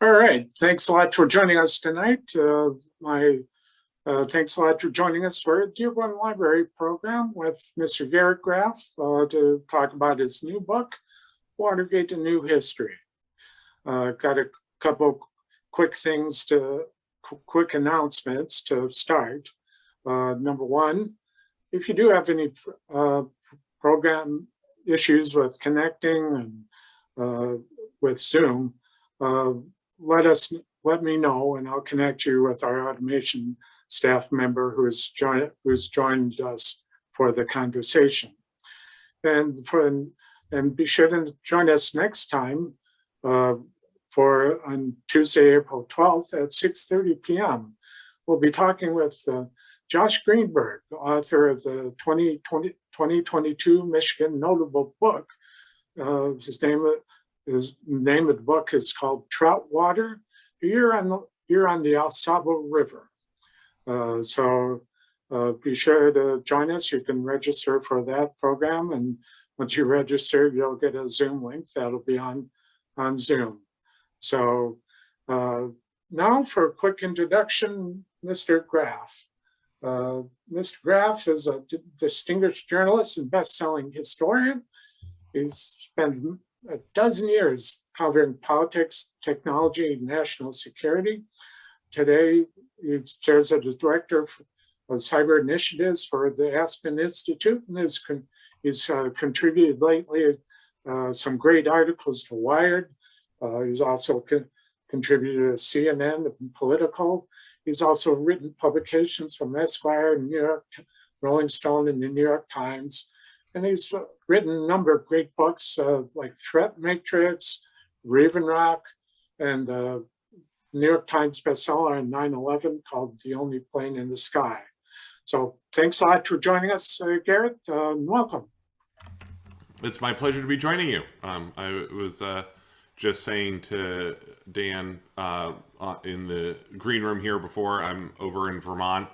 All right. Thanks a lot for joining us tonight. My Thanks a lot for joining us for a Dearborn Library program with Mr. Garrett Graff to talk about his new book, Watergate: A New History. Got a couple quick quick announcements to start. Number one, if you do have any program issues with connecting and with Zoom, uh, let me know, and I'll connect you with our automation staff member who's joined us for the conversation. And be sure to join us next time for on Tuesday, April 12th at 6:30 p.m. We'll be talking with Josh Greenberg, author of the 2022 Michigan Notable Book. His name of the book is called Trout Water, You're on the Al Sabo River. So be sure to join us. You can register for that program, and once you register, you'll get a Zoom link that'll be on Zoom. So now for a quick introduction, Mr. Graff. Mr. Graff is a distinguished journalist and best-selling historian. He's spent a dozen years covering politics, technology, and national security. Today, he serves as the director of cyber initiatives for the Aspen Institute, and he's contributed lately some great articles to Wired. He's also contributed to CNN and Political. He's also written publications from Esquire, New York, Rolling Stone, and the New York Times. And he's written a number of great books like Threat Matrix, Raven Rock, and New York Times bestseller on 9/11 called The Only Plane in the Sky. So thanks a lot for joining us, Garrett, and welcome. It's my pleasure to be joining you. I was just saying to Dan in the green room here before, I'm over in Vermont,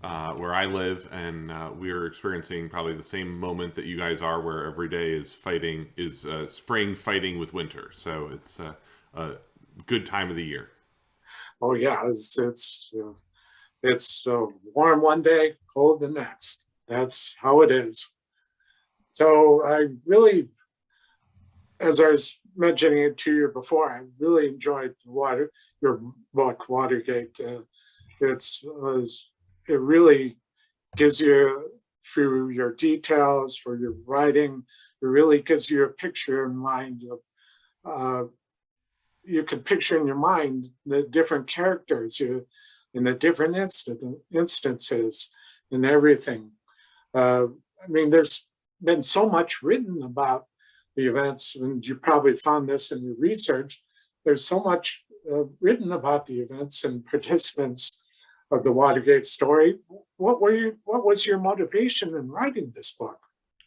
where I live, and we're experiencing probably the same moment that you guys are, where every day is spring fighting with winter. So it's a good time of the year. Oh yeah, it's warm one day, cold the next. That's how it is. So I really, as I was mentioning it to you before, I really enjoyed your book, Watergate. It really gives you, through your details, for your writing, it really gives you a picture in mind of, you can picture in your mind the different characters in the different instances and everything. I mean, there's been so much written about the events, and you probably found this in your research. There's so much written about the events and participants of the Watergate story. What was your motivation in writing this book?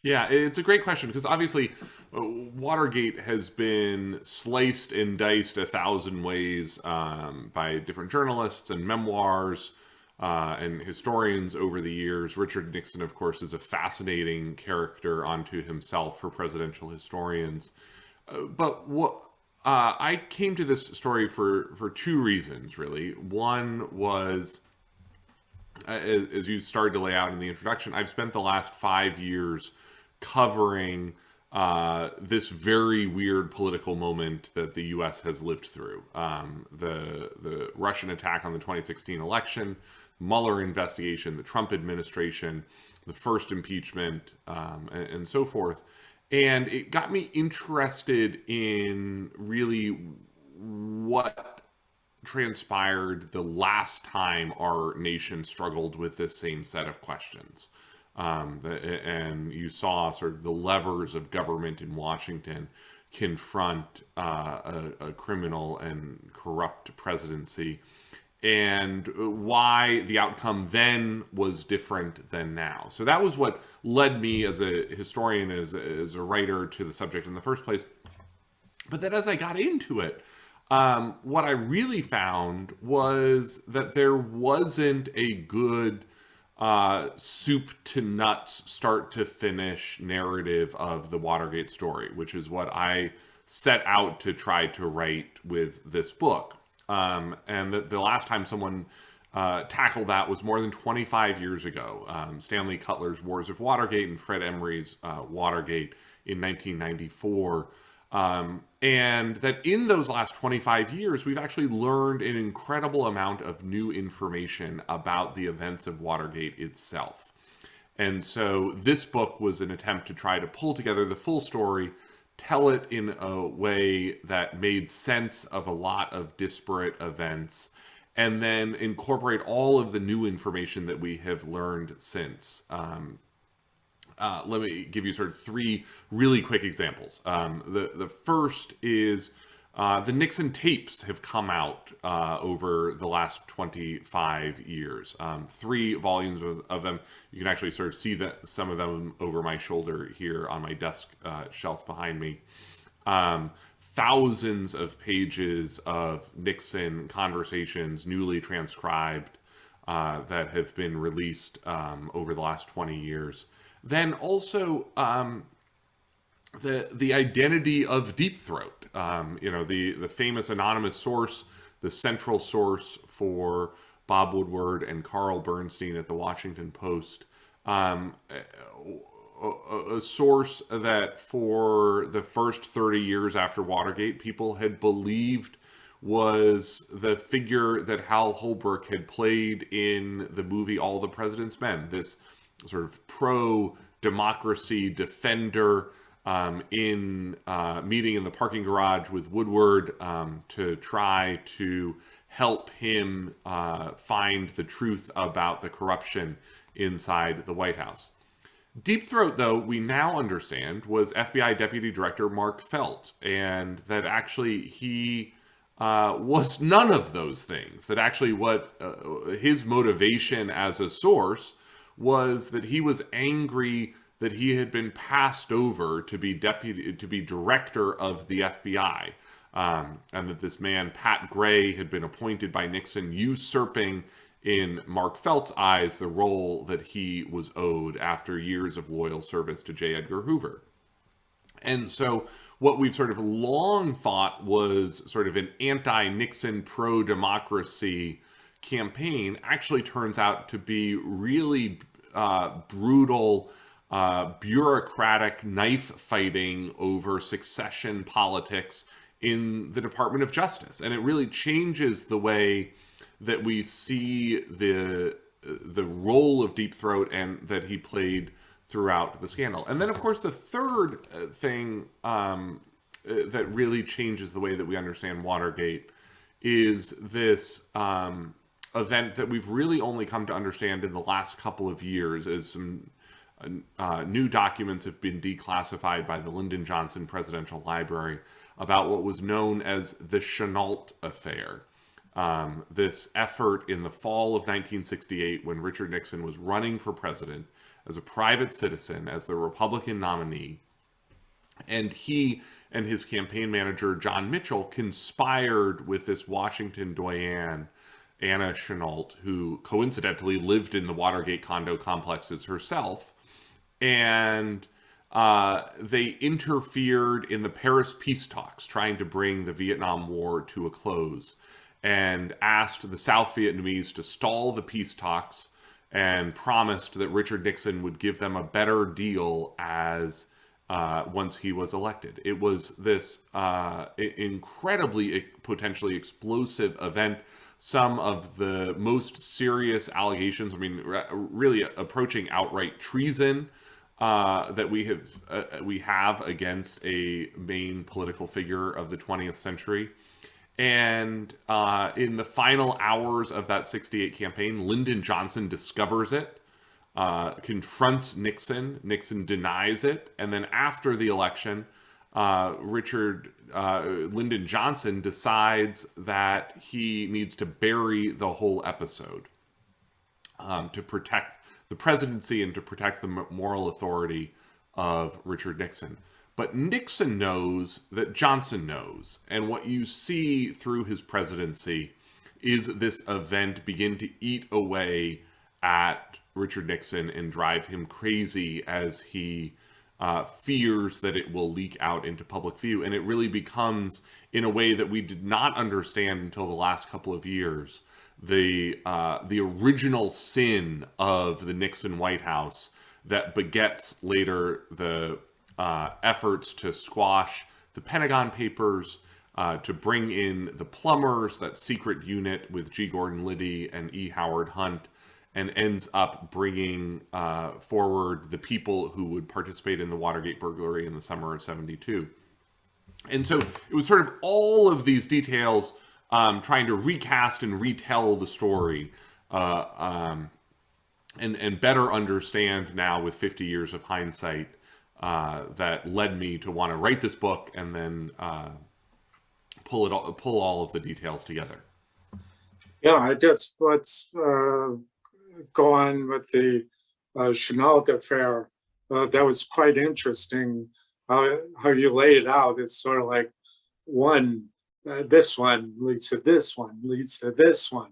Yeah, it's a great question because obviously Watergate has been sliced and diced 1,000 ways by different journalists and memoirs and historians over the years. Richard Nixon, of course, is a fascinating character unto himself for presidential historians. But what I came to this story for two reasons, really. One was, as you started to lay out in the introduction, I've spent the last 5 years covering this very weird political moment that the U.S. has lived through. The Russian attack on the 2016 election, Mueller investigation, the Trump administration, the first impeachment, and so forth. And it got me interested in really what transpired the last time our nation struggled with this same set of questions. And you saw sort of the levers of government in Washington confront a criminal and corrupt presidency, and why the outcome then was different than now. So that was what led me as a historian, as a writer, to the subject in the first place. But then as I got into it, what I really found was that there wasn't a good soup to nuts, start to finish narrative of the Watergate story, which is what I set out to try to write with this book. And the last time someone tackled that was more than 25 years ago. Stanley Cutler's Wars of Watergate and Fred Emery's Watergate in 1994. And that in those last 25 years, we've actually learned an incredible amount of new information about the events of Watergate itself. And so this book was an attempt to try to pull together the full story, tell it in a way that made sense of a lot of disparate events, and then incorporate all of the new information that we have learned since. Let me give you sort of three really quick examples. The first is the Nixon Tapes have come out over the last 25 years. 3 volumes of them. You can actually sort of see some of them over my shoulder here on my desk shelf behind me. Thousands of pages of Nixon conversations, newly transcribed, that have been released over the last 20 years. Then also the identity of Deep Throat, the famous anonymous source, the central source for Bob Woodward and Carl Bernstein at the Washington Post, a source that for the first 30 years after Watergate, people had believed was the figure that Hal Holbrook had played in the movie All the President's Men, this sort of pro-democracy defender in meeting in the parking garage with Woodward to try to help him find the truth about the corruption inside the White House. Deep Throat, though, we now understand, was FBI Deputy Director Mark Felt, and that actually he was none of those things. That actually what his motivation as a source was that he was angry that he had been passed over to be director of the FBI, and that this man, Pat Gray, had been appointed by Nixon, usurping in Mark Felt's eyes the role that he was owed after years of loyal service to J. Edgar Hoover. And so what we've sort of long thought was sort of an anti-Nixon, pro-democracy campaign actually turns out to be really brutal, bureaucratic knife fighting over succession politics in the Department of Justice. And it really changes the way that we see the role of Deep Throat and that he played throughout the scandal. And then, of course, the third thing that really changes the way that we understand Watergate is this event that we've really only come to understand in the last couple of years, as some new documents have been declassified by the Lyndon Johnson Presidential Library about what was known as the Chanult Affair. This effort in the fall of 1968, when Richard Nixon was running for president as a private citizen, as the Republican nominee, and he and his campaign manager, John Mitchell, conspired with this Washington doyen, Anna Chanult, who coincidentally lived in the Watergate condo complexes herself, and they interfered in the Paris peace talks, trying to bring the Vietnam War to a close, and asked the South Vietnamese to stall the peace talks and promised that Richard Nixon would give them a better deal as once he was elected. It was this incredibly potentially explosive event. Some of the most serious allegations, I mean, really approaching outright treason that we have against a main political figure of the 20th century. And in the final hours of that 68 campaign, Lyndon Johnson discovers it, confronts Nixon. Nixon denies it. And then after the election, Lyndon Johnson decides that he needs to bury the whole episode to protect the presidency and to protect the moral authority of Richard Nixon. But Nixon knows that Johnson knows. And what you see through his presidency is this event begin to eat away at Richard Nixon and drive him crazy as he fears that it will leak out into public view. And it really becomes, in a way that we did not understand until the last couple of years, the original sin of the Nixon White House that begets later the efforts to squash the Pentagon Papers, to bring in the plumbers, that secret unit with G. Gordon Liddy and E. Howard Hunt, and ends up bringing forward the people who would participate in the Watergate burglary in the summer of '72. And so it was sort of all of these details trying to recast and retell the story, and better understand now with 50 years of hindsight, that led me to want to write this book and then pull all of the details together. Yeah, let's go on with the Chanult Affair. That was quite interesting. How you lay it out. It's sort of like this one leads to this one, leads to this one.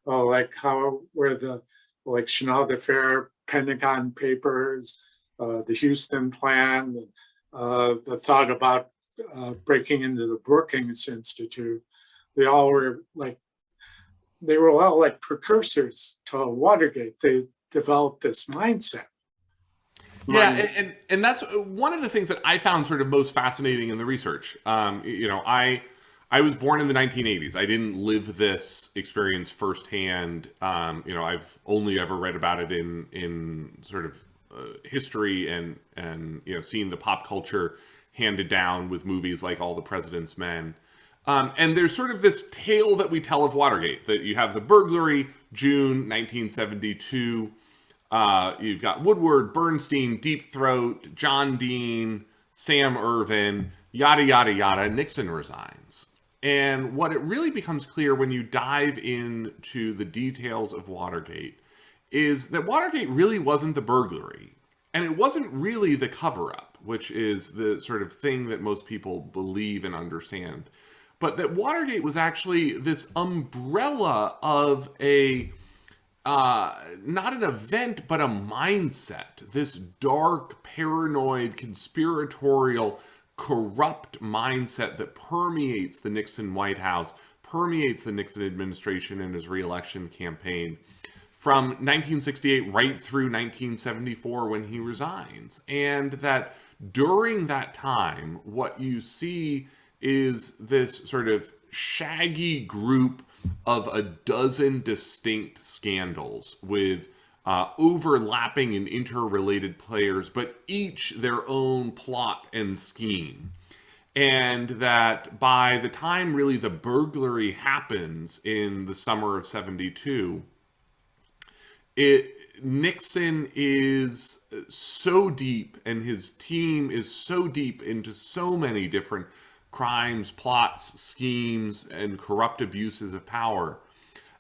Oh, like where the Chanult Affair, Pentagon Papers, the Houston Plan, the thought about breaking into the Brookings Institute. They were all like precursors to Watergate. They developed this mindset. Yeah, and that's one of the things that I found sort of most fascinating in the research. I was born in the 1980s. I didn't live this experience firsthand. I've only ever read about it in sort of history and seen the pop culture handed down with movies like All the President's Men. And there's sort of this tale that we tell of Watergate, that you have the burglary, June 1972. You've got Woodward, Bernstein, Deep Throat, John Dean, Sam Ervin, yada, yada, yada. Nixon resigns. And what it really becomes clear when you dive into the details of Watergate is that Watergate really wasn't the burglary. And it wasn't really the cover-up, which is the sort of thing that most people believe and understand. But that Watergate was actually this umbrella of not an event, but a mindset, this dark, paranoid, conspiratorial, corrupt mindset that permeates the Nixon White House, permeates the Nixon administration and his re-election campaign from 1968 right through 1974 when he resigns. And that during that time, what you see is this sort of shaggy group of a dozen distinct scandals with overlapping and interrelated players, but each their own plot and scheme. And that by the time really the burglary happens in the summer of '72, Nixon is so deep and his team is so deep into so many different crimes, plots, schemes, and corrupt abuses of power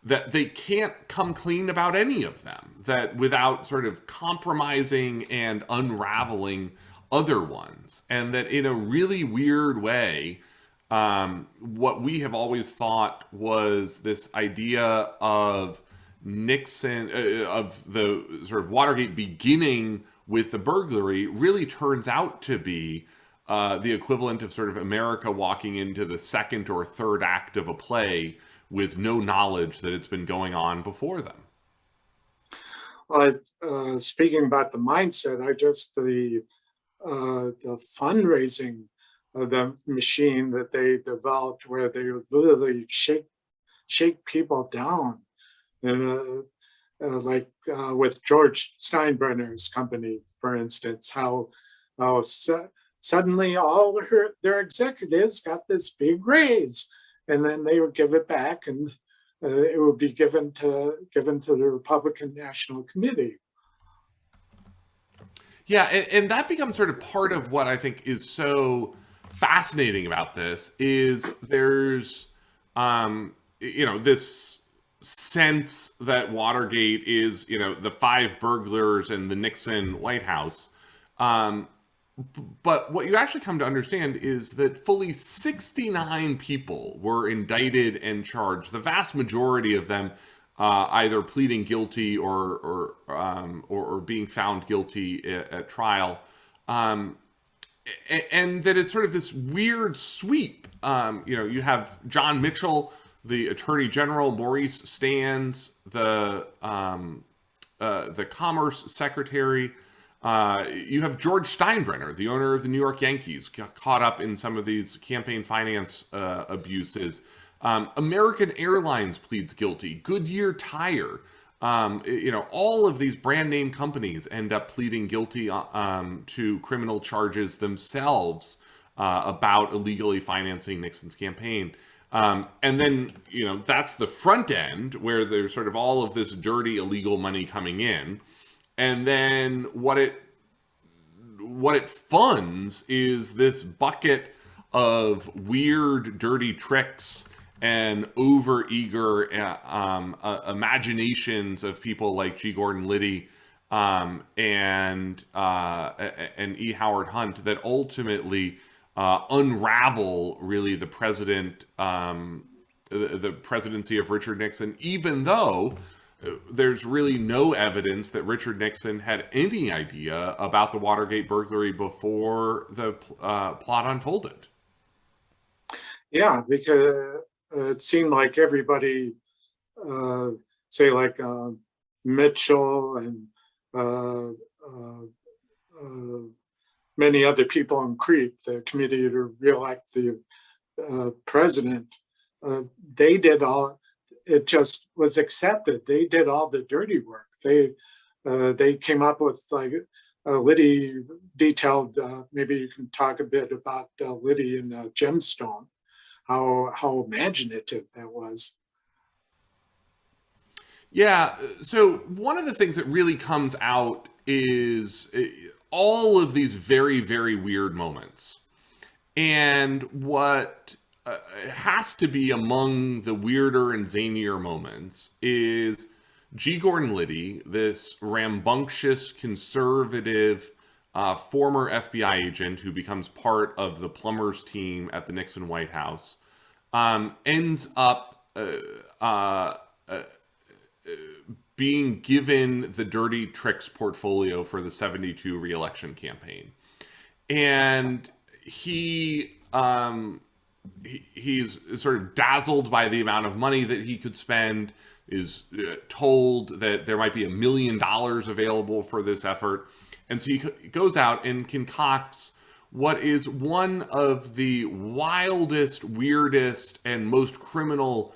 that they can't come clean about any of them, that without sort of compromising and unraveling other ones. And that in a really weird way, what we have always thought was this idea of Nixon, of the sort of Watergate beginning with the burglary, really turns out to be the equivalent of sort of America walking into the second or third act of a play with no knowledge that it's been going on before them. Speaking about the mindset, the fundraising of the machine that they developed, where they would literally shake people down, with George Steinbrenner's company, for instance, how suddenly all their executives got this big raise, and then they would give it back, and it would be given to the Republican National Committee. Yeah, and that becomes sort of part of what I think is so fascinating about this is there's this sense that Watergate is the five burglars and the Nixon White House. But what you actually come to understand is that fully 69 people were indicted and charged. The vast majority of them either pleading guilty or being found guilty at trial. Um, and that it's sort of this weird sweep. You have John Mitchell, the Attorney General, Maurice Stans, the Commerce Secretary. You have George Steinbrenner, the owner of the New York Yankees, caught up in some of these campaign finance abuses. American Airlines pleads guilty. Goodyear Tire. All of these brand name companies end up pleading guilty to criminal charges themselves about illegally financing Nixon's campaign. And then, that's the front end where there's sort of all of this dirty illegal money coming in. And then what it funds is this bucket of weird, dirty tricks and overeager imaginations of people like G. Gordon Liddy and E. Howard Hunt that ultimately unravel really the presidency of Richard Nixon, even though there's really no evidence that Richard Nixon had any idea about the Watergate burglary before the plot unfolded. Yeah, because it seemed like everybody, say like Mitchell and many other people in CREEP, the committee to reelect the president, they did all. It just was accepted. They did all the dirty work. They came up with, like, Liddy detailed. Maybe you can talk a bit about Liddy and Gemstone, how imaginative that was. Yeah. So one of the things that really comes out is all of these very, very weird moments. And what has to be among the weirder and zanier moments is G. Gordon Liddy, this rambunctious, conservative, former FBI agent who becomes part of the plumbers team at the Nixon White House, ends up being given the dirty tricks portfolio for the 72 re-election campaign. And he's sort of dazzled by the amount of money that he could spend, is told that there might be $1 million available for this effort. And so he goes out and concocts what is one of the wildest, weirdest, and most criminal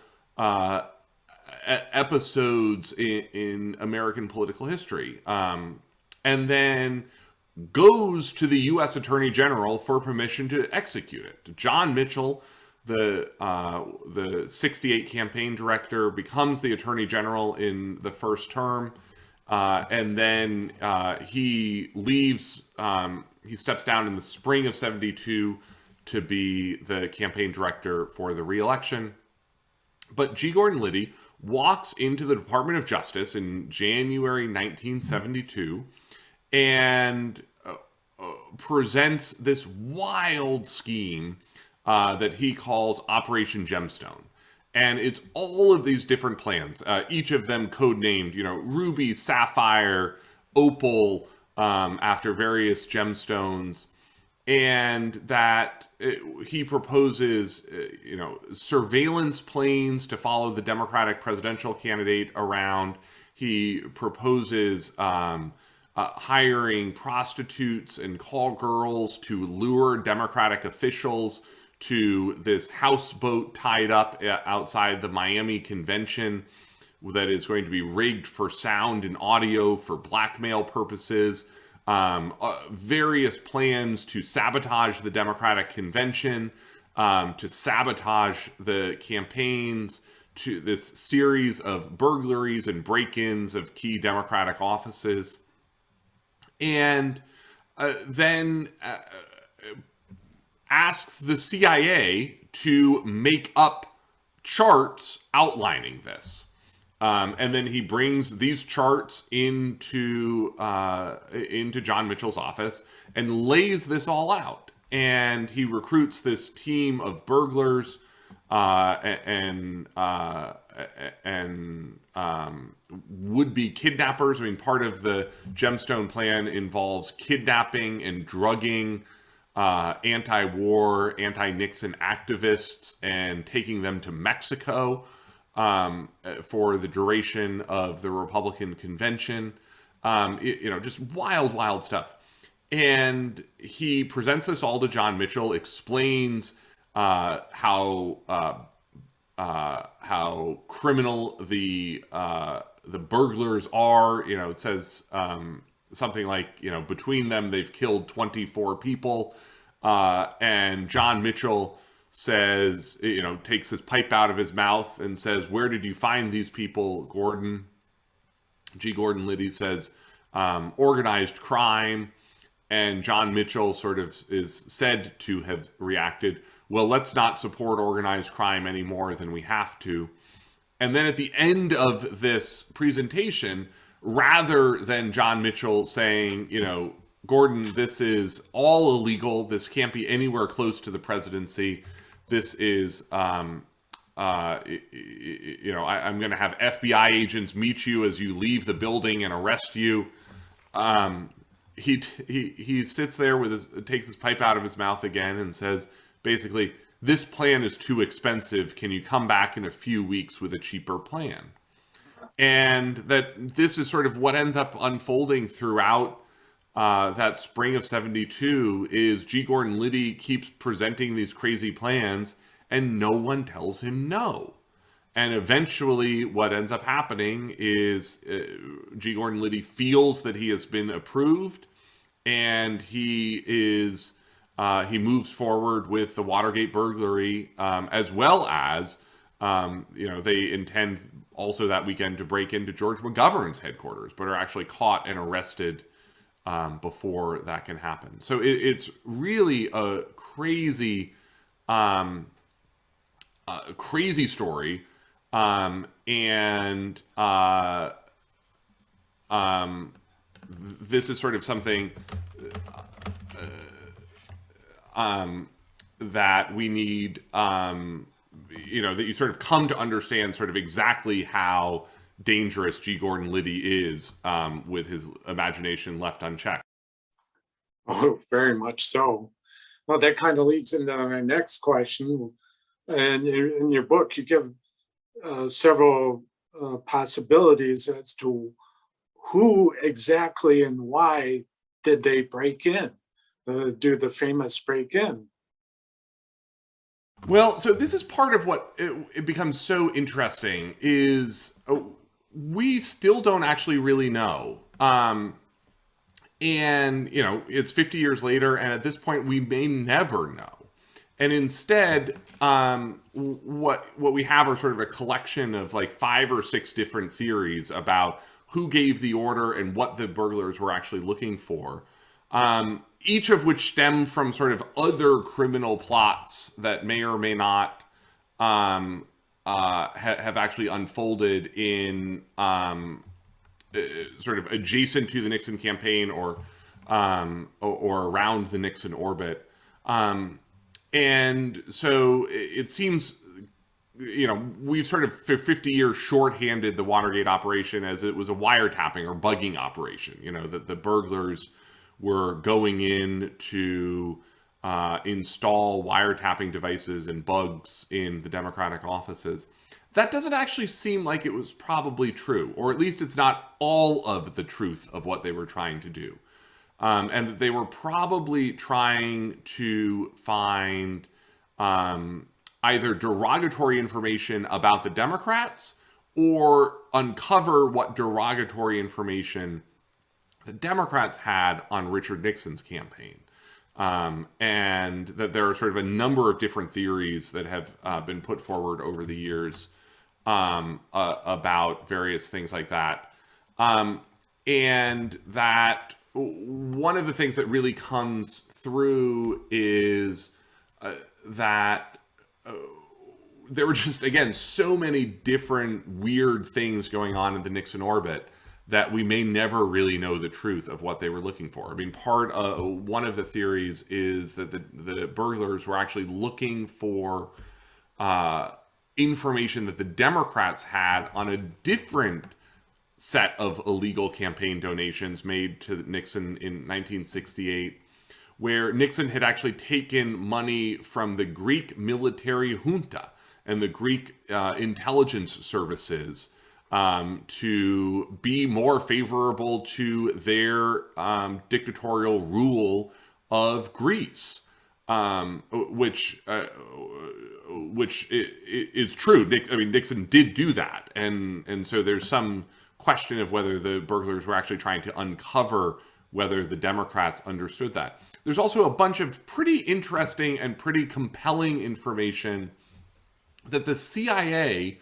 episodes in American political history. And then goes to the U.S. Attorney General for permission to execute it. John Mitchell, the 68 campaign director, becomes the Attorney General in the first term, and then he leaves. He steps down in the spring of 72 to be the campaign director for the re-election. But G. Gordon Liddy walks into the Department of Justice in January 1972 and presents this wild scheme that he calls Operation Gemstone. And it's all of these different plans, each of them codenamed, Ruby, Sapphire, Opal, after various gemstones. And that he proposes, surveillance planes to follow the Democratic presidential candidate around. He proposes hiring prostitutes and call girls to lure Democratic officials to this houseboat tied up outside the Miami convention that is going to be rigged for sound and audio for blackmail purposes. Various plans to sabotage the Democratic convention, to sabotage the campaigns, to this series of burglaries and break-ins of key Democratic offices. And then asks the CIA to make up charts outlining this. And then he brings these charts into John Mitchell's office and lays this all out. And he recruits this team of burglars and would-be kidnappers. I mean, part of the Gemstone plan involves kidnapping and drugging anti-war, anti-Nixon activists and taking them to Mexico for the duration of the Republican convention. Just wild stuff. And he presents this all to John Mitchell, explains how criminal the burglars are. It says something like, between them they've killed 24 people. And John Mitchell says, takes his pipe out of his mouth and says, "Where did you find these people, Gordon?" G. Gordon Liddy says, "Organized crime." And John Mitchell sort of is said to have reacted, "Well, let's not support organized crime any more than we have to." And then at the end of this presentation, rather than John Mitchell saying, "Gordon, this is all illegal. This can't be anywhere close to the presidency. This is, I'm going to have FBI agents meet you as you leave the building and arrest you." He sits there takes his pipe out of his mouth again and says, basically, "This plan is too expensive. Can you come back in a few weeks with a cheaper plan?" And that this is sort of what ends up unfolding throughout that spring of 72 is G. Gordon Liddy keeps presenting these crazy plans and no one tells him no. And eventually what ends up happening is G. Gordon Liddy feels that he has been approved, and he moves forward with the Watergate burglary, as well as, they intend also that weekend to break into George McGovern's headquarters, but are actually caught and arrested before that can happen. So it's really a crazy story. This is sort of something that we need, that you sort of come to understand sort of exactly how dangerous G. Gordon Liddy is with his imagination left unchecked. Oh, very much so. Well, that kind of leads into my next question. And in your book, you give several possibilities as to who exactly and why did they break in, do the famous break in. Well, so this is part of what it becomes so interesting is we still don't actually really know. And, it's 50 years later, and at this point we may never know. And instead, what we have are sort of a collection of like 5 or 6 different theories about who gave the order and what the burglars were actually looking for. Each of which stem from sort of other criminal plots that may or may not have actually unfolded in sort of adjacent to the Nixon campaign or around the Nixon orbit. And so it seems, we've sort of for 50 years shorthanded the Watergate operation as it was a wiretapping or bugging operation, that the burglars were going in to install wiretapping devices and bugs in the Democratic offices. That doesn't actually seem like it was probably true, or at least it's not all of the truth of what they were trying to do. And they were probably trying to find either derogatory information about the Democrats or uncover what derogatory information the Democrats had on Richard Nixon's campaign. And that there are sort of a number of different theories that have been put forward over the years about various things like that. And that one of the things that really comes through is that there were just, again, so many different weird things going on in the Nixon orbit that we may never really know the truth of what they were looking for. I mean, one of the theories is that the burglars were actually looking for information that the Democrats had on a different set of illegal campaign donations made to Nixon in 1968, where Nixon had actually taken money from the Greek military junta and the Greek intelligence services to be more favorable to their dictatorial rule of Greece, which is true. Nixon did do that, and so there's some question of whether the burglars were actually trying to uncover whether the Democrats understood that. There's also a bunch of pretty interesting and pretty compelling information that the CIA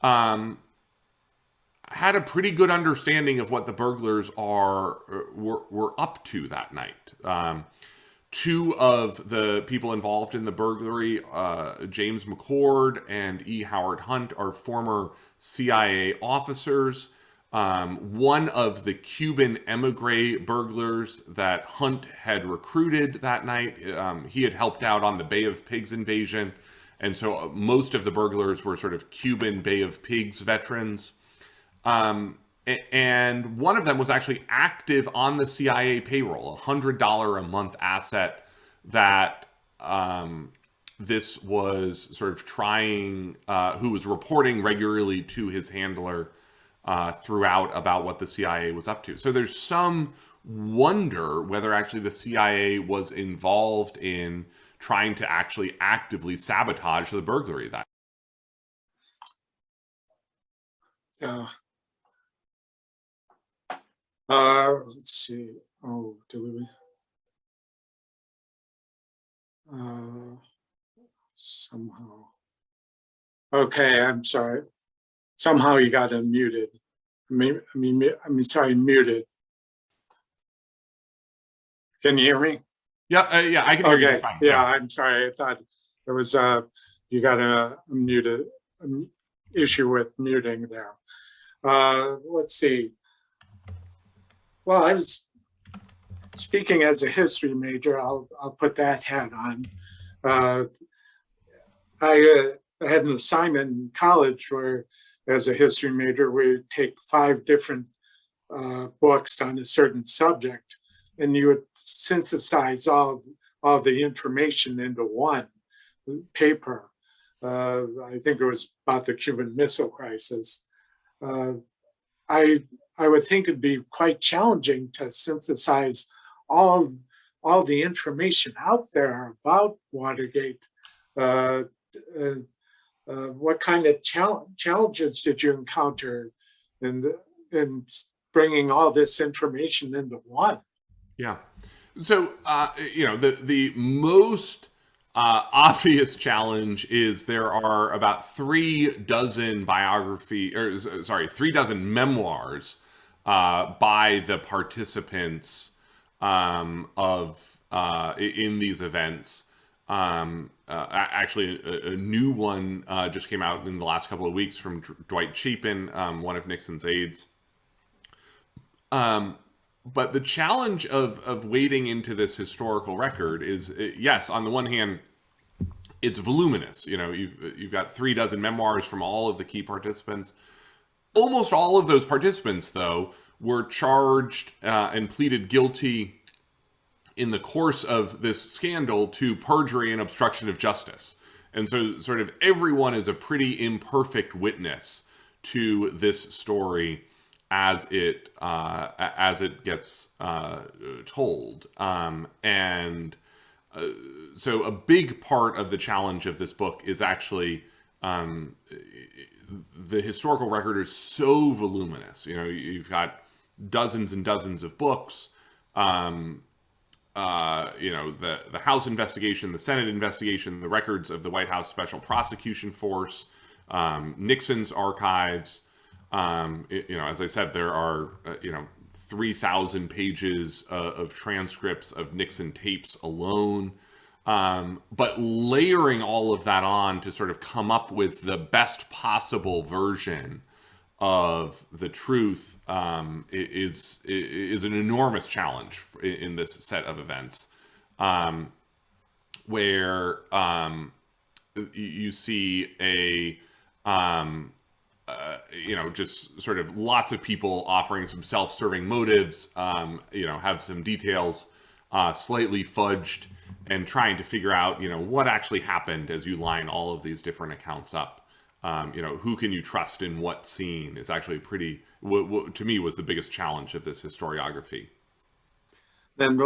had a pretty good understanding of what the burglars were up to that night. Two of the people involved in the burglary, James McCord and E. Howard Hunt, are former CIA officers. One of the Cuban emigre burglars that Hunt had recruited that night, he had helped out on the Bay of Pigs invasion, and so most of the burglars were sort of Cuban Bay of Pigs veterans. And one of them was actually active on the CIA payroll, a $100 a month asset that this was sort of trying, who was reporting regularly to his handler throughout about what the CIA was up to. So there's some wonder whether actually the CIA was involved in trying to actually actively sabotage the burglary that. Let's see. Oh, do we? Somehow. Okay, I'm sorry. Somehow you got unmuted. Sorry, muted. Can you hear me? Yeah, I can hear you fine. Yeah, I'm sorry. I thought it was you got a muted issue with muting there. Let's see. Well, I was speaking as a history major. I'll put that hat on. I had an assignment in college where, as a history major, we take 5 different books on a certain subject, and you would synthesize all the information into one paper. I think it was about the Cuban Missile Crisis. I would think it'd be quite challenging to synthesize all the information out there about Watergate. What kind of challenges did you encounter in bringing all this information into one? Yeah. So, the most obvious challenge is there are about 3 dozen memoirs by the participants in these events. Actually, a new one just came out in the last couple of weeks from Dwight Chapin, one of Nixon's aides. But the challenge of wading into this historical record is, yes, on the one hand, it's voluminous. You've got 3 dozen memoirs from all of the key participants. Almost all of those participants, though, were charged and pleaded guilty in the course of this scandal to perjury and obstruction of justice. And so sort of everyone is a pretty imperfect witness to this story as it gets told. So a big part of the challenge of this book is actually the historical record is so voluminous. You've got dozens and dozens of books. The House investigation, the Senate investigation, the records of the White House Special Prosecution Force, Nixon's archives. As I said, there are 3,000 pages of transcripts of Nixon tapes alone. But layering all of that on to sort of come up with the best possible version of the truth is an enormous challenge in this set of events, where you see just sort of lots of people offering some self-serving motives, have some details slightly fudged, and trying to figure out, what actually happened as you line all of these different accounts up. Who can you trust in what scene is actually pretty, to me, was the biggest challenge of this historiography. Then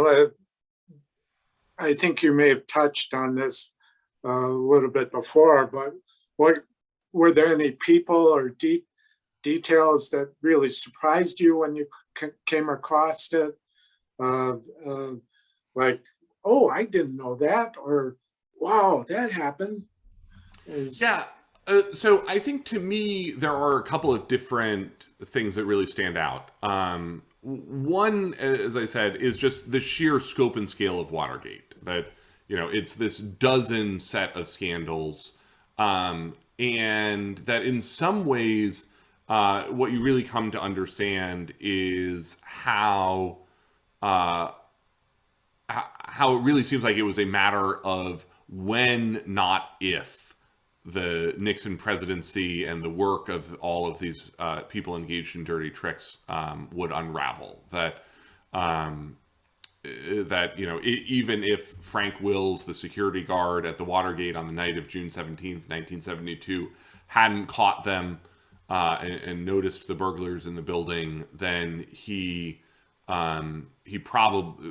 I think you may have touched on this a little bit before, but what were there any people or details that really surprised you when you came across it? Like, oh, I didn't know that, or wow, that happened. Yeah. So I think, to me, there are a couple of different things that really stand out. One, as I said, is just the sheer scope and scale of Watergate. That, it's this dozen set of scandals, and that in some ways, what you really come to understand is how it really seems like it was a matter of when, not if, the Nixon presidency and the work of all of these people engaged in dirty tricks would unravel. Even if Frank Wills, the security guard at the Watergate on the night of June 17th, 1972, hadn't caught them and noticed the burglars in the building, then he probably,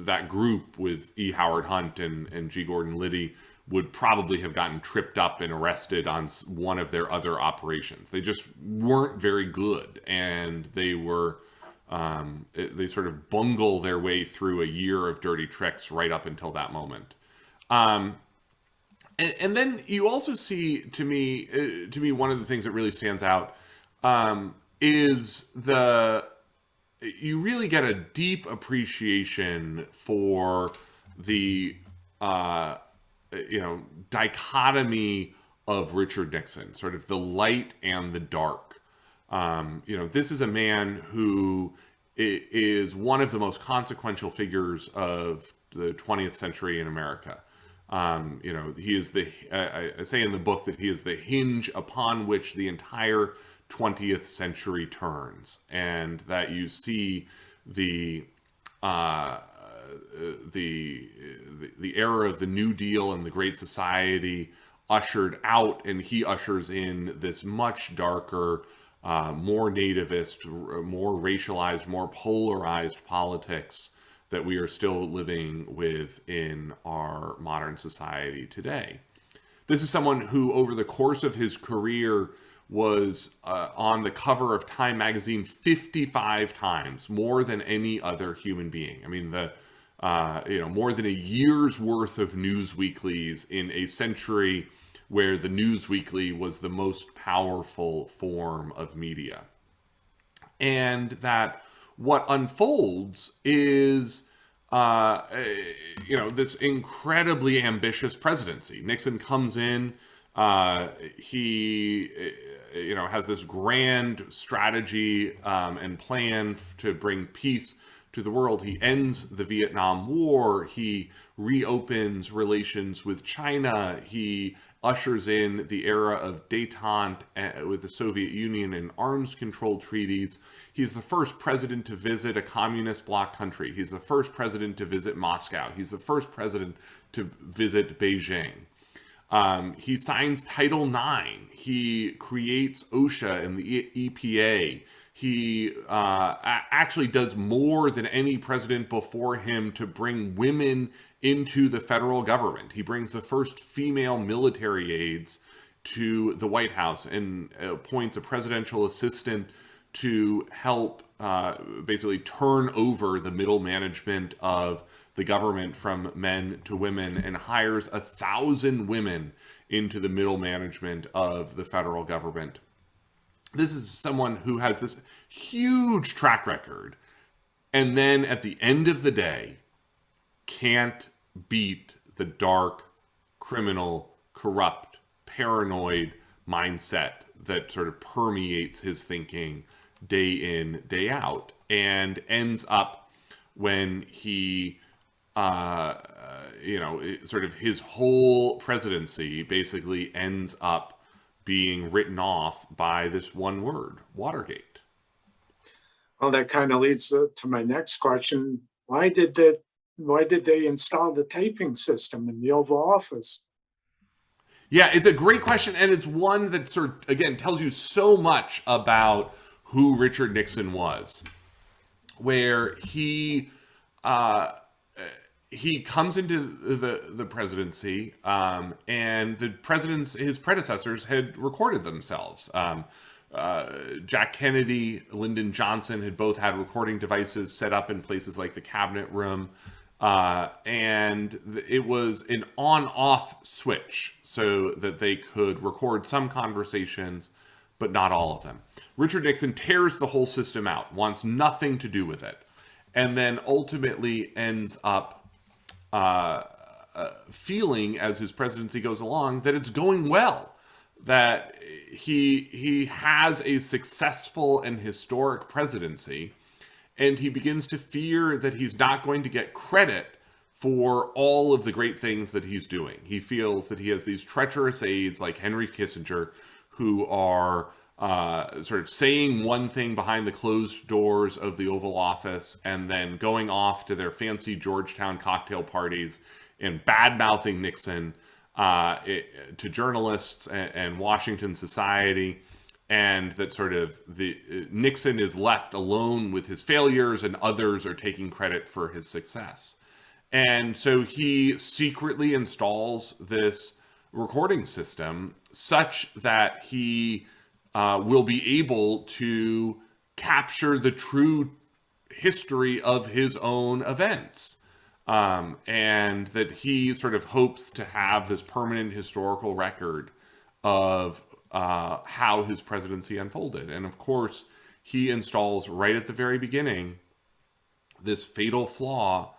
that group with E. Howard Hunt and G. Gordon Liddy would probably have gotten tripped up and arrested on one of their other operations. They just weren't very good, and they sort of bungle their way through a year of dirty tricks right up until that moment. And then you also see, to me, one of the things that really stands out is you really get a deep appreciation for the dichotomy of Richard Nixon, sort of the light and the dark. This is a man who is one of the most consequential figures of the 20th century in America. He is I say in the book that he is the hinge upon which the entire 20th century turns, and that you see the era of the New Deal and the Great Society ushered out, and he ushers in this much darker, more nativist, more racialized, more polarized politics that we are still living with in our modern society today. This is someone who, over the course of his career, was on the cover of Time magazine 55 times, more than any other human being. I mean, more than a year's worth of news weeklies in a century where the news weekly was the most powerful form of media. And that what unfolds is this incredibly ambitious presidency. Nixon comes in, he has this grand strategy and plan to bring peace to the world. He ends the Vietnam War. He reopens relations with China. He ushers in the era of détente with the Soviet Union and arms control treaties. He's the first president to visit a communist bloc country. He's the first president to visit Moscow. He's the first president to visit Beijing. He signs Title IX. He creates OSHA and the EPA. He actually does more than any president before him to bring women into the federal government. He brings the first female military aides to the White House and appoints a presidential assistant to help basically turn over the middle management of the government from men to women, and hires 1,000 women into the middle management of the federal government. This is someone who has this huge track record, and then at the end of the day, can't beat the dark, criminal, corrupt, paranoid mindset that sort of permeates his thinking day in, day out, and ends up when he sort of his whole presidency basically ends up being written off by this one word, Watergate. Well, that kind of leads to my next question. Why did they install the taping system in the Oval Office? Yeah, it's a great question, and it's one that sort of, again, tells you so much about who Richard Nixon was, where he comes into the presidency, and his predecessors had recorded themselves. Jack Kennedy, Lyndon Johnson had both had recording devices set up in places like the Cabinet Room. And it was an on-off switch so that they could record some conversations, but not all of them. Richard Nixon tears the whole system out, wants nothing to do with it, and then ultimately ends up feeling, as his presidency goes along, that it's going well, that he has a successful and historic presidency. And he begins to fear that he's not going to get credit for all of the great things that he's doing. He feels that he has these treacherous aides like Henry Kissinger who are sort of saying one thing behind the closed doors of the Oval Office and then going off to their fancy Georgetown cocktail parties and bad-mouthing Nixon to journalists and Washington society. And that sort of Nixon is left alone with his failures and others are taking credit for his success. And so he secretly installs this recording system such that he will be able to capture the true history of his own events. And that he sort of hopes to have this permanent historical record of how his presidency unfolded. And of course, he installs right at the very beginning this fatal flaw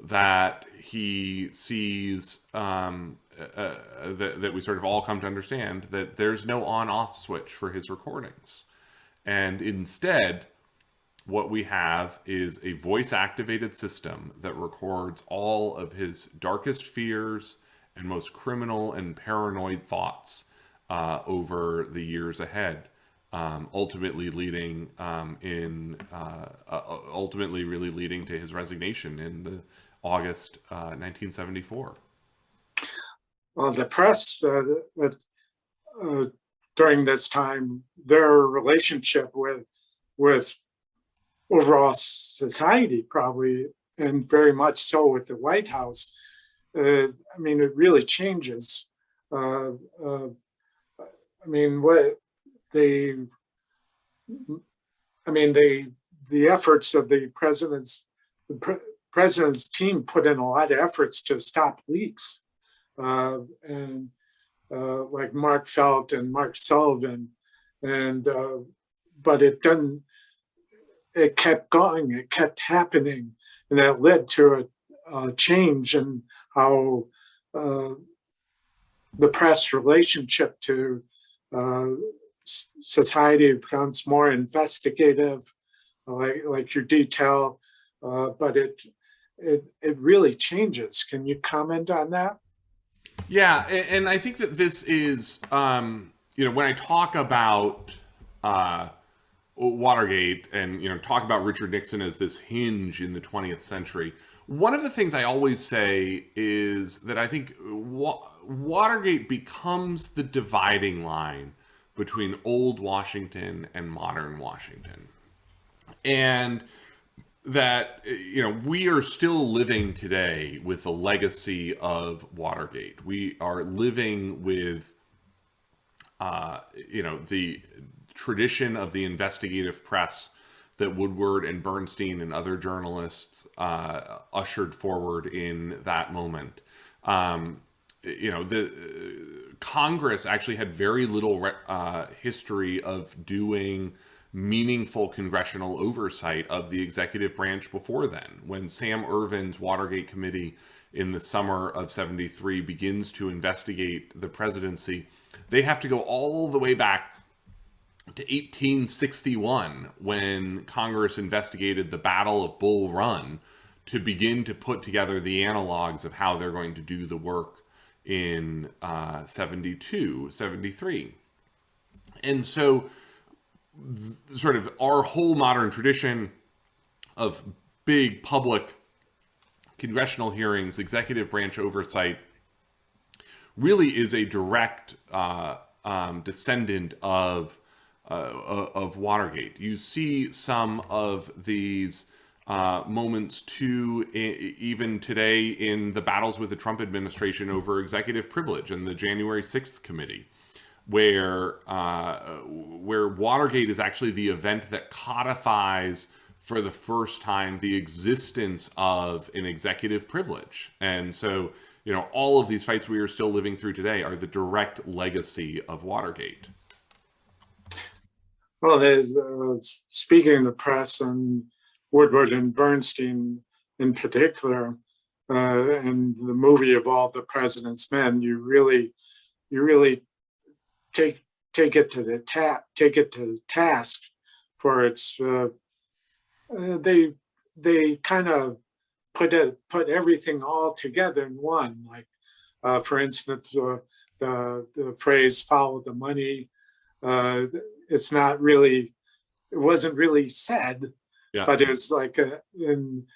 that he sees, that we sort of all come to understand, that there's no on-off switch for his recordings. And instead, what we have is a voice-activated system that records all of his darkest fears and most criminal and paranoid thoughts over the years ahead, ultimately leading ultimately really leading to his resignation in the August 1974. Well, the press during this time, their relationship with overall society, probably, and very much so with the White House, I mean, it really changes. The efforts of the president's team put in a lot of efforts to stop leaks, and like Mark Felt and Mark Sullivan, but it didn't. It kept going. It kept happening, and that led to a change in how the press relationship to society becomes more investigative, like your detail, but it really changes. Can you comment on that? Yeah, and I think that this is, when I talk about Watergate and, talk about Richard Nixon as this hinge in the 20th century, one of the things I always say is that I think Watergate becomes the dividing line between old Washington and modern Washington. And that, we are still living today with the legacy of Watergate. We are living with, the tradition of the investigative press that Woodward and Bernstein and other journalists ushered forward in that moment. The Congress actually had very little history of doing meaningful congressional oversight of the executive branch before then. When Sam Ervin's Watergate Committee in the summer of '73 begins to investigate the presidency, they have to go all the way back to 1861 when Congress investigated the Battle of Bull Run to begin to put together the analogs of how they're going to do the work in 72, 73. And so sort of our whole modern tradition of big public congressional hearings, executive branch oversight, really is a direct descendant of Watergate. You see some of these moments too, even today in the battles with the Trump administration over executive privilege and the January 6th committee, where Watergate is actually the event that codifies for the first time the existence of an executive privilege. And so, all of these fights we are still living through today are the direct legacy of Watergate. Well, speaking of the press and Woodward and Bernstein in particular, and the movie of All the President's Men, you really take it to the task for its. They kind of put everything all together in one. Like, for instance, the phrase "follow the money." It's not really. It wasn't really said, Yeah. but it's like an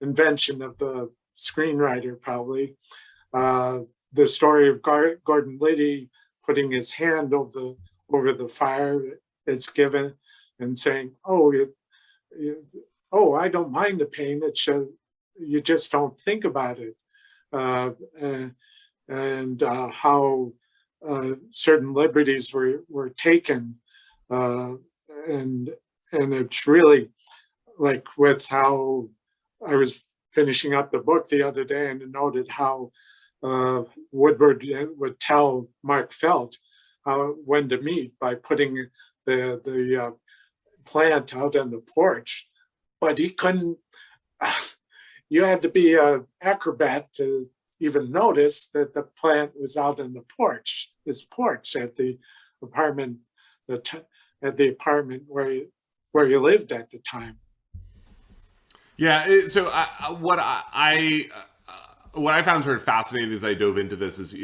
invention of the screenwriter, probably. The story of Gordon Liddy putting his hand over the fire it's given and saying, "Oh, I don't mind the pain. It's you just don't think about it," and how certain liberties were taken, and it's really like with how I was finishing up the book the other day and noted how Woodward would tell Mark Felt when to meet by putting the plant out on the porch, but he couldn't. You had to be an acrobat to even notice that the plant was out on the porch, his porch at the apartment, where you lived at the time. Yeah. So what I found sort of fascinating as I dove into this is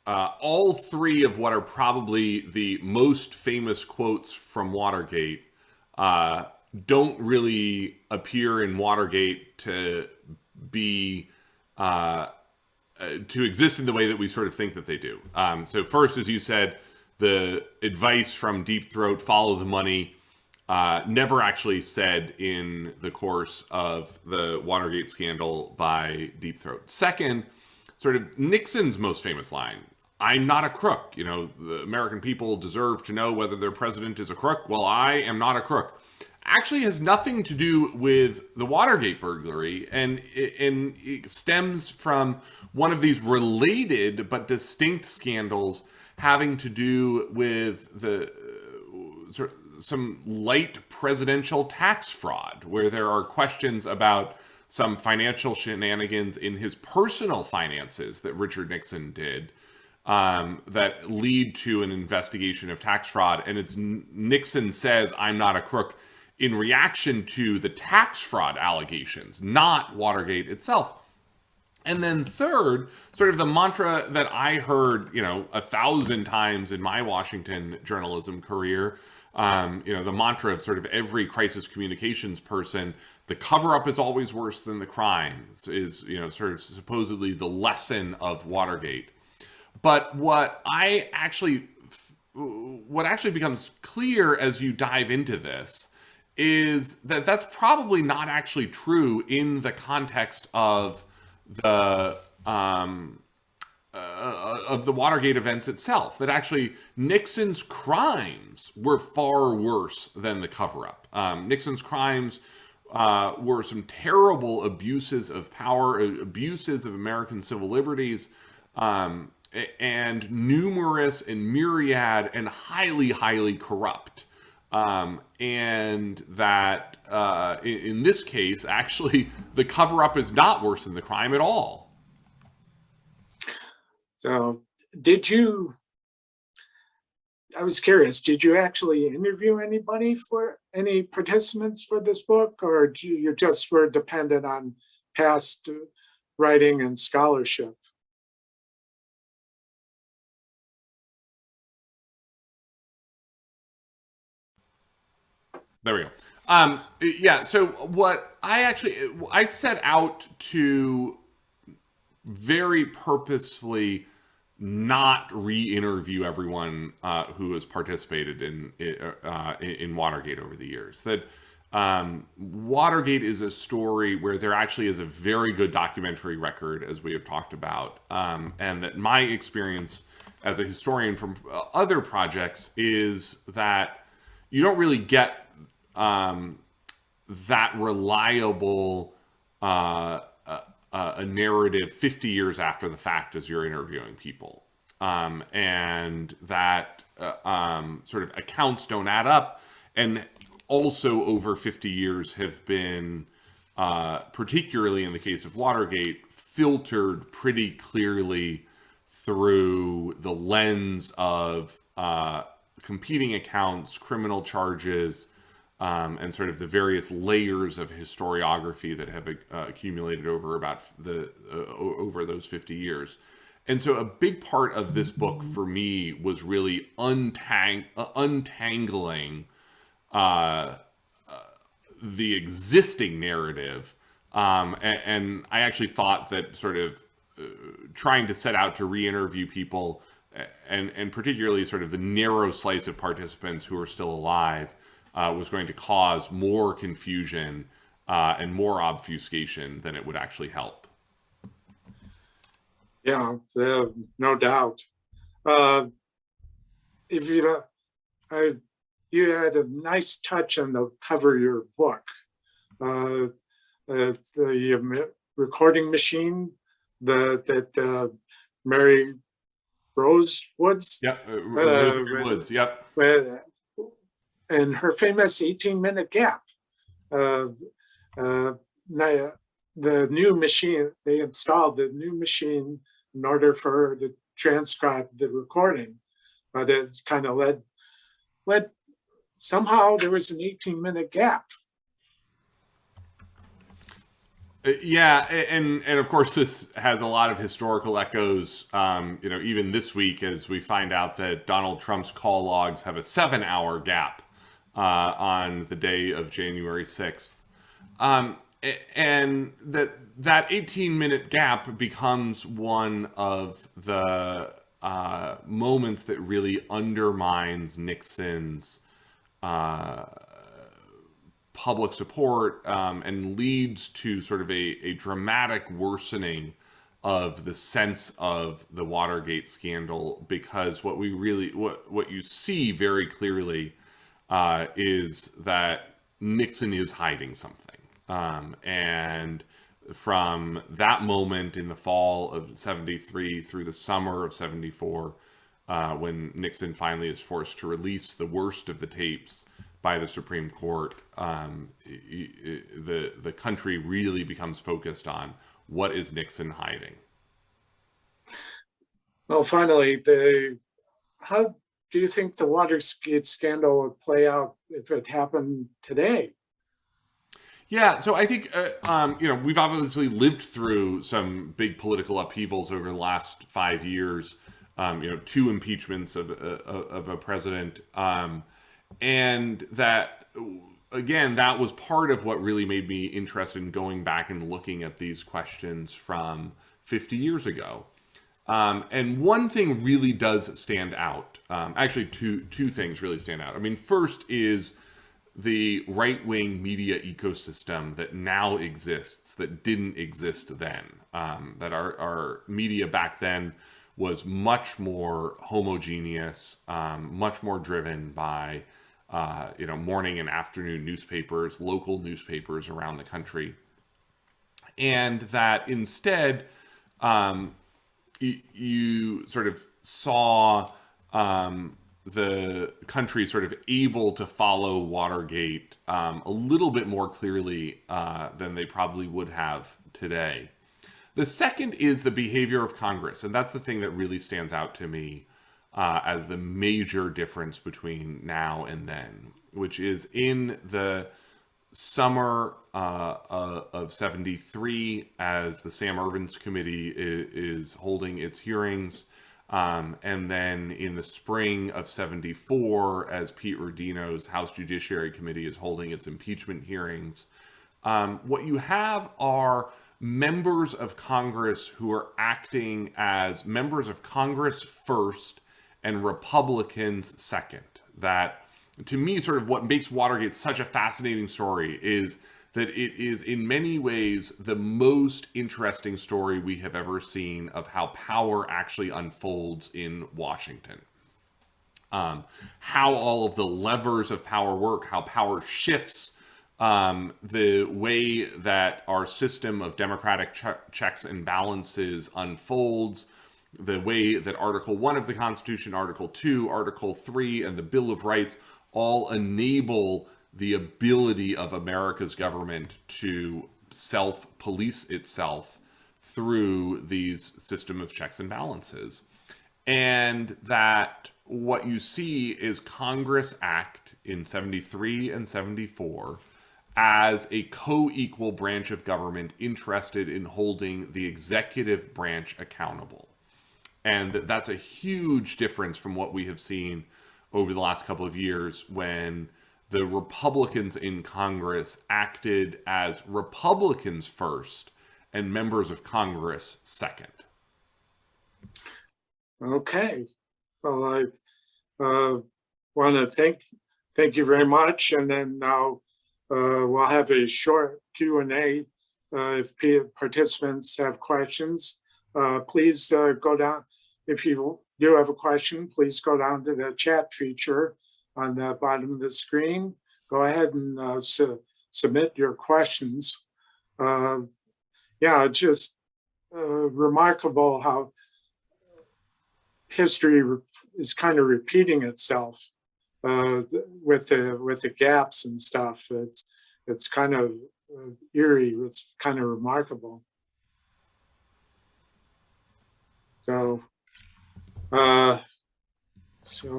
all three of what are probably the most famous quotes from Watergate don't really appear in Watergate to be to exist in the way that we sort of think that they do. So first, as you said, the advice from Deep Throat, follow the money, never actually said in the course of the Watergate scandal by Deep Throat. Second, sort of Nixon's most famous line, "I'm not a crook. The American people deserve to know whether their president is a crook. Well, I am not a crook," actually has nothing to do with the Watergate burglary, and it stems from one of these related but distinct scandals having to do with some light presidential tax fraud, where there are questions about some financial shenanigans in his personal finances that Richard Nixon did that lead to an investigation of tax fraud. And it's Nixon says, "I'm not a crook," in reaction to the tax fraud allegations, not Watergate itself. And then third, sort of the mantra that I heard, 1,000 times in my Washington journalism career, the mantra of sort of every crisis communications person, the cover-up is always worse than the crime, is, sort of supposedly the lesson of Watergate. But what actually becomes clear as you dive into this is that that's probably not actually true in the context of the Watergate events itself. That actually Nixon's crimes were far worse than the cover-up. Nixon's crimes were some terrible abuses of power, abuses of American civil liberties, and numerous and myriad and highly, highly corrupt. And that in this case, actually, the cover-up is not worse than the crime at all. So, I was curious, did you actually interview any participants for this book, or you just were dependent on past writing and scholarship? There we go. Yeah. So what I set out to very purposefully not re-interview everyone who has participated in Watergate over the years. That Watergate is a story where there actually is a very good documentary record, as we have talked about, and that my experience as a historian from other projects is that you don't really get that reliable a narrative 50 years after the fact as you're interviewing people. And that sort of accounts don't add up. And also over 50 years have been, particularly in the case of Watergate, filtered pretty clearly through the lens of competing accounts, criminal charges, and sort of the various layers of historiography that have accumulated over over those 50 years. And so a big part of this book for me was really untangling the existing narrative. And I actually thought that sort of trying to set out to re-interview people, and particularly sort of the narrow slice of participants who are still alive, was going to cause more confusion and more obfuscation than it would actually help. Yeah, no doubt. If you you had a nice touch on the cover of your book. The recording machine that Mary Rose Woods. Yep, Woods. Yep. And her famous 18-minute gap. The new machine, they installed the new machine in order for her to transcribe the recording, but it kind of led somehow there was an 18-minute gap. Yeah, and of course this has a lot of historical echoes. Even this week, as we find out that Donald Trump's call logs have a 7-hour gap on the day of January 6th. And that 18-minute gap becomes one of the moments that really undermines Nixon's public support and leads to sort of a dramatic worsening of the sense of the Watergate scandal, because what you see very clearly is that Nixon is hiding something. And from that moment in the fall of 73 through the summer of 74, when Nixon finally is forced to release the worst of the tapes by the Supreme Court, the country really becomes focused on what is Nixon hiding. Well, finally, how do you think the Watergate scandal would play out if it happened today? Yeah, so I think we've obviously lived through some big political upheavals over the last 5 years. 2 impeachments of a president, and that, again, that was part of what really made me interested in going back and looking at these questions from 50 years ago. And one thing really does stand out. Actually, two things really stand out. I mean, first is the right-wing media ecosystem that now exists that didn't exist then. That our media back then was much more homogeneous, much more driven by morning and afternoon newspapers, local newspapers around the country, and that instead you sort of saw the country sort of able to follow Watergate a little bit more clearly than they probably would have today. The second is the behavior of Congress, and that's the thing that really stands out to me as the major difference between now and then, which is in the summer of 73, as the Sam Ervins Committee is holding its hearings, And then in the spring of 74, as Pete Rodino's House Judiciary Committee is holding its impeachment hearings, what you have are members of Congress who are acting as members of Congress first and Republicans second. That, to me, sort of what makes Watergate such a fascinating story is that it is in many ways the most interesting story we have ever seen of how power actually unfolds in Washington. How all of the levers of power work, how power shifts, the way that our system of democratic checks and balances unfolds, the way that Article 1 of the Constitution, Article 2, Article 3, and the Bill of Rights all enable the ability of America's government to self-police itself through these system of checks and balances. And that what you see is Congress act in 73 and 74 as a co-equal branch of government interested in holding the executive branch accountable. And that's a huge difference from what we have seen over the last couple of years, when the Republicans in Congress acted as Republicans first and members of Congress second. Okay. Well, I want to thank you very much. And then now we'll have a short Q&A. If participants have questions, please go down. If you do have a question, please go down to the chat feature on the bottom of the screen. Go ahead and submit your questions. Yeah, it's just remarkable how history is kind of repeating itself with the gaps and stuff. It's kind of eerie. It's kind of remarkable. So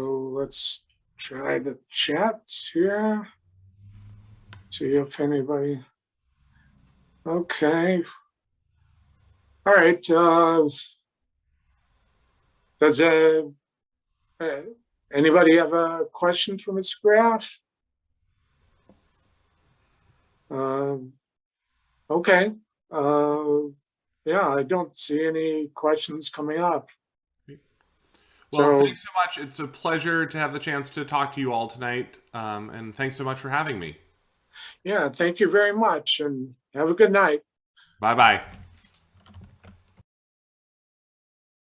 let's try the chat here. See if anybody. Okay. All right. Does anybody have a question for Mr. Graff? Okay. Yeah, I don't see any questions coming up. Well, thanks so much. It's a pleasure to have the chance to talk to you all tonight. And thanks so much for having me. Yeah, thank you very much, and have a good night. Bye-bye.